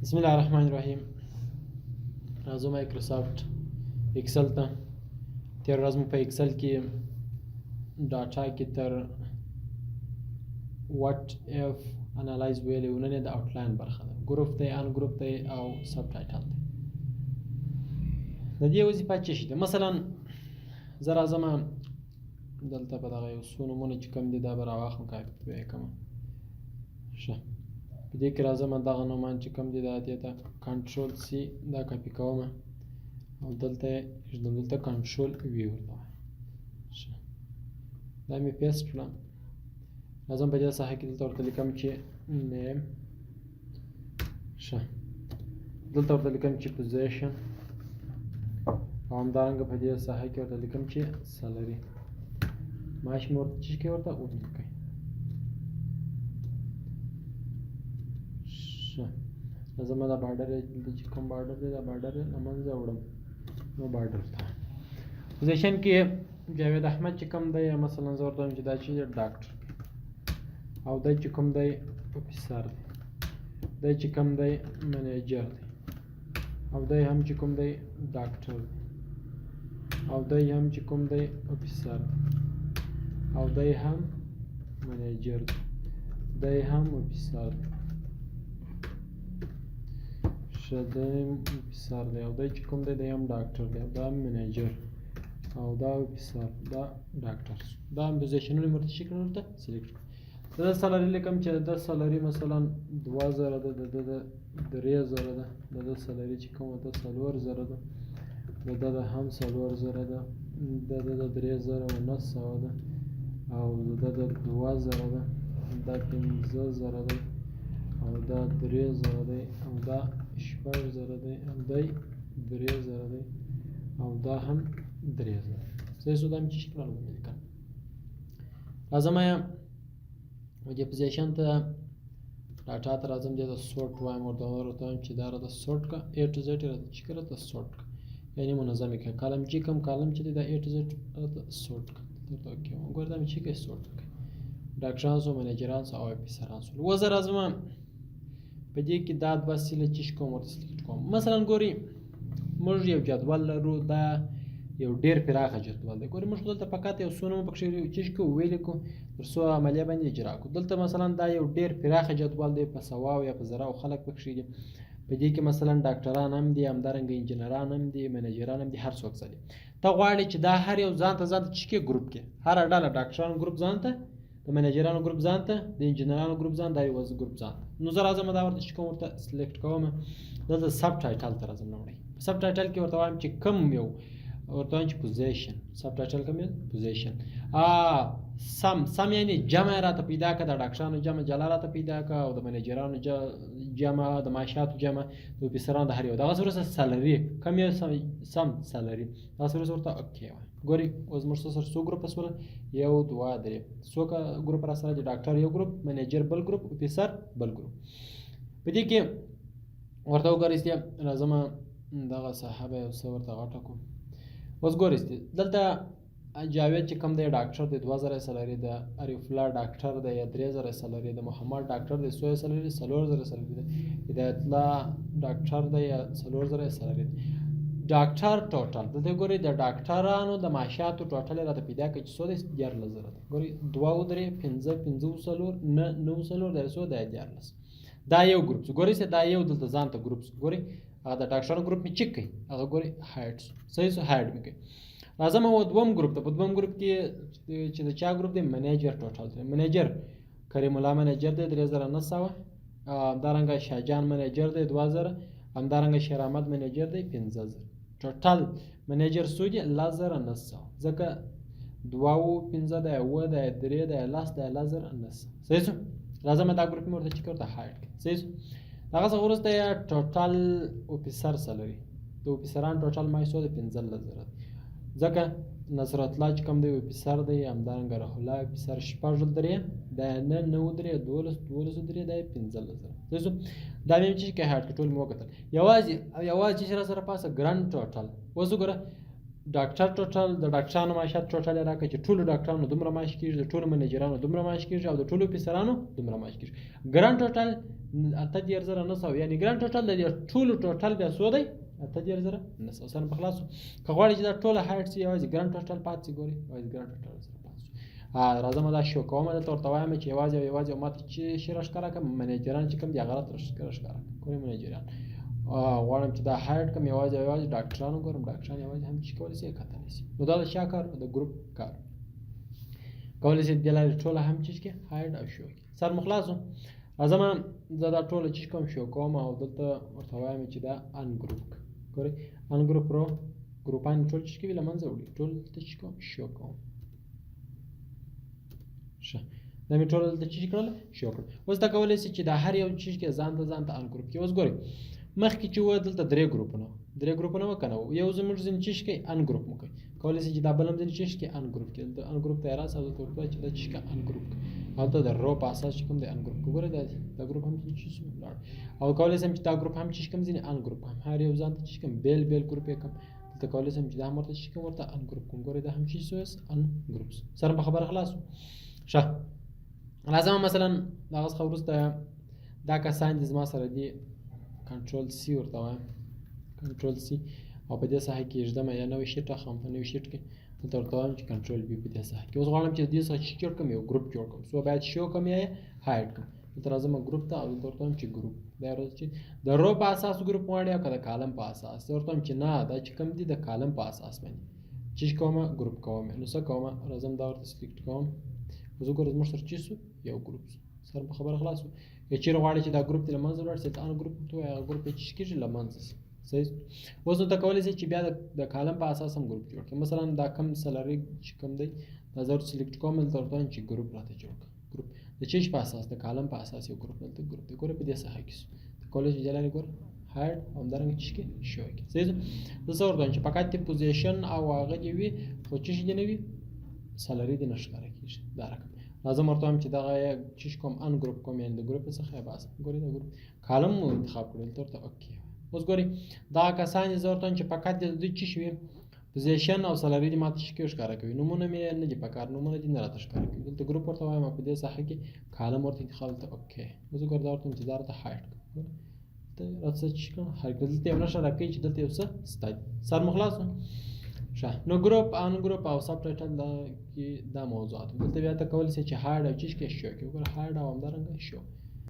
بسم الله الرحمن الرحیم. راځو مایکروسافټ ایکسل ته. تیر ورځ مو په ایکسل کې ډاټا کې تر وات اف انالایز ویلې وننه د آوټلاین برخه ده. ګروپ ته ان ګروپ ته او سب ټایټل ته. د دې وظیفه څه شي ده؟ مثلا زه راځم دلته په دغه یو څو نومونه چې کوم دي دا به راواخلم کاپي به کوم ښه په دې کې راځم دغه نومان چې کوم دي دا دې ته کنټرول سی دا کاپي کوم او دلته دلته کنټرول وی ورته ښه دا مې پیسټ کړم. راځم په دې ساحه کې دلته ورته لیکم چې نیم ښه دلته ورته لیکم چې پوزیشن او همدارنګه په دې ساحه کې ورته لیکم چې سالري معاش مې ورته چې کې ورته ولیکئ ښه. راځم دا بارډر دلته چې کوم بارډر دی دا بارډر له منځه وړم نو بارډر ته پوزیشن کې جاوید احمد چې کوم دی مثلا زه ورته وایم چې دا چې ډاکټر او دا چې کوم دی افیسر دی دا چې کوم دی منیجر دی او دا هم چې کوم دی ډاکټر دی او دا هم چې کوم دی افیسر دی او دا هم منیجر دی دا هم افیسر دی ښه دا هم افیسر دی او دا چې کوم دی دا هم ډاکټر دی او دا هم منیجر او دا افیسر دا ډاکټر دا هم پوزیشنونه ورته شي کړل ورته سلیکټ کړئ. دا سالري لیکم چې دا سالري مثلا 2000 ده د 3000 ده د سالري چې کومه ده 4000 ده د هم 4000 ده د 3900 ده او د 2000 ده دا 15000 ده او دا 3000 ده او دا 4000 ده او دا 3000 ده او دا هم 3000 زه سو دا چې شکل باندې لیکم. راځم د پوزیشن ته ډاټا ته راځم د سورټ وایم ورته وایم چې دا راته سورټ کا A to Z راته چې راته سورټ کا یعنی منظم کړه کالم چې کوم کالم چې دا A to Z راته سورټ کا ته اوکې وګورئ دا چې کې سورټ کا ډاکټرانو سو منیجرانو سو او افیسرانو سو وزر راځم په دې کې دا د وسیله چې کوم ورته سلیکټ کوم. مثلا ګوري موږ یو جدول لرو دا یو ډیر پراخه جدول دی. ګوري موږ دلته فقط یو څو نوم پکې چې کو ویل کو ترڅو عملیه باندې اجرا کو. دلته مثلا دا یو ډیر پراخه جدول دی په سواو یا په زراو خلک پکې دي. په دې کې مثلا ډاکټران هم دي همدارنګه انجنیران هم دي منیجران هم دي هر څوک ځي. ته غواړې چې دا هر یو ځان ته چې کې ګروپ کې هر ډله ډاکټرانو ګروپ ځان ته د منیجرانو ګروپ ځان ته د انجنیرانو ګروپ ځان دا یو ګروپ ځان نو زه راځم دا ورته چې کوم ورته سلیکټ کوم دلته سب ټایټل ته راځم نو سب ټایټل کې ورته وایم چې کوم یو ورته وایم چې پوزیشن سب ټایټل کوم پوزیشن سم یعنی جمع راته پیدا کړه د ډاکټرانو جمع جلا راته پیدا کړه او د منیجرانو جمع د معاشاتو جمع د افیسرانو د هر یو دغه سره سالري کوم یو سم سالري دا سره ورته اوکې وای. ګوري اوس موږ سره څو ګروپ سره 1 2 3 څو ګروپ را سره د ډاکټر یو ګروپ منیجر بل ګروپ افیسر بل ګروپ. په دې کې ورته وګورئ چې راځم دغه صاحب یو څو ورته غټه کوم. اوس ګورئ دلته جاوید چې کوم دی ډاکټر دی 2000 سالري ده عارف الله ډاکټر دی 3000 سالري ده محمد ډاکټر دی 100 سالري 4000 سالري ده هدایت الله ډاکټر دی 4000 سالري ده. ډاکټر ټوټل دلته ګورئ د ډاکټرانو د معاشاتو ټوټل راته پیدا کړي چې 14000 ده. ګورئ 2 3 5 5 سالور 9 سالور د 100 د 11 دا یو ګروپ. ګورئ دا یو دلته ځان ته ګروپ ګورئ هغه د ډاکټرانو ګروپ می چک کړئ هغه ګورئ هایټ صحیح سو هایټ می کړئ. راځم او دوم ګروپ ته په دوم ګروپ کې چې د چا ګروپ دی منیجر ټوټل دی منیجر کریم الله منیجر دی 3900 همدارنګه شاهجان منیجر دی 2000 همدارنګه شیر احمد منیجر دی 15000 ټوټل منیجر سودی 1900 ځکه 2 15 د 1 د 3 د 1900 صحیح سو. راځم دا ګروپ مرته چې کوته هایټ صحیح سو. هغه څه ورسته ټوټل افیسر سالري د افیسران ټوټل مای 15000 ځکه نصرت الله چې کوم دی افیسر دی همدارنګه رح الله افیسر 6 درې د 9 درې 12 درې د 15000 زه دا مې چې کې هارت ټول مو وکړل یوازې چې سره پاسه ګران ټوټل وزګره ډاکټر ټوټل د ډاکټرانو معاشات ټوټل راکړي چې ټول ډاکټرانو دومره معاش کیږي د ټول منیجرانو دومره معاش کیږي او د ټول افیسرانو دومره معاش کیږي. ګران ټوټل اته دېرش زره 900 یعنې ګران ټوټل د دې ټولو ټوټل بیا څو دی اته دېرش زره 900 سره په خلاصو که غواړئ چې دا ټوله هایټ سي یوازې ګران ټوټل پاتې سي ګورئ یوازې ګران ټوټل سره پاتې شو راځم دا شو کوم دلته ورته وایم چې یوازې ماته چې شي راښکاره کړم منیجران چې کوم دي هغه راته راښکاره ګورئ منیجران غواړم چې دا هایټ کوم یوازې ډاکټرانو ګورم ډاکټران یوازې هم چې کولی شي کتلی شي نو دا د چا کار د ګروپ کار کولی شي دې لارې ټوله هم چې کې هایټ او شو کې سر مو خلاص راځم زه دا ټوله چې کوم شو کوم او دلته ورته وایم چې دا ان ګروپ ګورئ ان ګروپ رو ګروپان ټول چې کوي له منځه وړي ټول ته چې کوم شو کوم ښه دا مې ټول دلته چې کړل شو کړل اوس دا کولی شي چې دا هر یو چیز کې ځان ته ان ګروپ کې اوس ګورئ مخکې چې و دلته درې ګروپونه وکنه یو زموږ ځینې چیز کې ان ګروپ مو کوي کولی شي چې دا بل هم ځینې چیز کې ان ګروپ کې دلته ان ګروپ ته یې راسه او دلته ورته چې دا چیز کې ان ګروپ هلته د رو په اساس چې کوم دی ان ګروپ ګورئ دا ګروپ هم چیز ولاړ او کولی شم چې دا ګروپ هم چې کوم ځینې ان ګروپ هم هر یو ځان ته چې کوم بیل ګروپ یې کوم دلته کولی شم چې دا هم ورته چې کوم ورته ان ګروپ کوم ګورئ دا هم چیز ان ګروپس سره به خبره خلاص ښه راځم مثلا دغه څخه وروسته دا کسان دي زما سره دي کنټرول سی ورته وایم کنټرول سی او په دې ساحه کې ږدم یا نوی شیټ اخلم په نوی شیټ کې دلته ورته وایم چې کنټرول بي په دې ساحه کې اوس غواړم چې دې څخه چې جوړ کړم یو ګروپ جوړ کړم سو باید شو کړم یا هایډ کړم دلته راځم ګروپ ته او دلته ورته وایم چې ګروپ بیا راځي چې د رو په اساس ګروپ غواړي او که د کالم په اساس ورته وایم چې نه دا چې کوم دي د کالم په اساس باندې چې کومه ګروپ کوم نو څه کوم راځم دا ورته سلیکټ کوم اوس وګورئ زموږ سره چې یو ګروپ سره په خبره خلاص یا چیرې غواړئ چې دا ګروپ دې له منځه ولاړ شي ان ګروپ ته هغه ګروپ یې چې کېږي له منځه شي صحیح اوس نو ته کولی شئ چې بیا د کالم په اساس هم ګروپ جوړ کړئ مثلا دا کم سلري چې کوم دی دا زه سلیکټ کوم دلته ورته وایم چې ګروپ راته جوړ کړه ګروپ د چیز په اساس د کالم په اساس یو ګروپ دلته ګروپ دی ګوره په دې ساحه کې ته کولی شئ جلالي ګوره هایډ او همدارنګه چې کې شو کې صحیح زه څه ورته وایم چې فقط دې پوزیشن او هغه دې وي خو چې دې نه وي سلري دې نه ښکاره کېږي دا رقم لازم ورته وایم چې دغه چیز کوم ان ګروپ کوم یعنې د ګروپ څخه یې باسم ګورئ دا ګروپ کالم مو انتخاب کړئ دلته ورته اوکې اوس ګورئ دغه کسان یې زه ورته وایم چې فقط د دوی څه شي وي پوزیشن او سلري دې ماته څه ښکاره کوي نومونه مې نه دي پکار نومونه دې نه راته ښکاره کوي دلته ګروپ ورته وایم په دې ساحه کې کالم ورته انتخاب دلته اوکې اوس ګوره دا ورته وایم چې دا راته هایډ کړه راته چې کوم هایډ کړه دلته یو نښه راکوي چې دلته یو څه ستا دي سر مو خلاص ښه نو ګروپ ان ګروپ او سب ټایټل دا موضوعات دلته بیا ته کولی شئ چې هایډ او چیز کې شو کې وګوره هایډ او همدارنګه شو